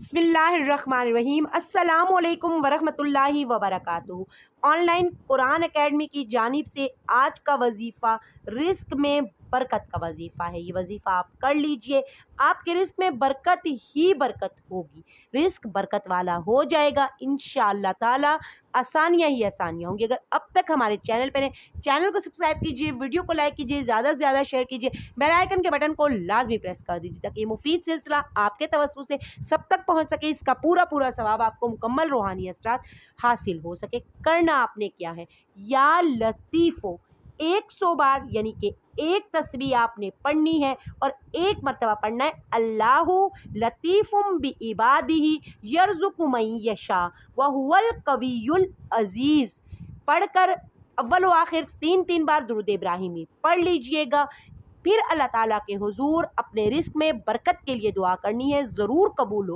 बिस्मिल्लाहिर्रहमानिर्रहीम अस्सलामुअलैकुम वरहमतुल्लाहि वबरकातुहू। ऑनलाइन कुरान एकेडमी की जानिब से आज का वजीफ़ा रिस्क में बरकत का वजीफ़ा है। ये वजीफ़ा आप कर लीजिए, आपके रिस्क में बरकत ही बरकत होगी, रिस्क बरकत वाला हो जाएगा इंशाअल्लाह ताला। आसानियाँ ही आसानियाँ होंगी। अगर अब तक हमारे चैनल पर हैं, चैनल को सब्सक्राइब कीजिए, वीडियो को लाइक कीजिए, ज़्यादा से ज़्यादा शेयर कीजिए, बेल आइकन के बटन को लाजमी प्रेस कर दीजिए ताकि ये मुफीद सिलसिला आपके तवज्जुह से सब तक पहुंच सके। इसका पूरा पूरा सवाब आपको मुकम्मल रूहानी असरात हासिल हो सके। करना आपने क्या है, या लतीफ़ो 100 बार यानी कि एक तस्बीह आपने पढ़नी है और एक मरतबा पढ़ना है अल्लाहु लतीफ़ुम बि इबादिही यर्ज़ुक़ु मन यशा व हुवल कवियुल अज़ीज़ पढ़कर अव्वल व आखिर 3 बार दुरूद इब्राहिमी पढ़ लीजिएगा। फिर अल्लाह ताला के हुजूर अपने रिस्क में बरकत के लिए दुआ करनी है, ज़रूर कबूल हो।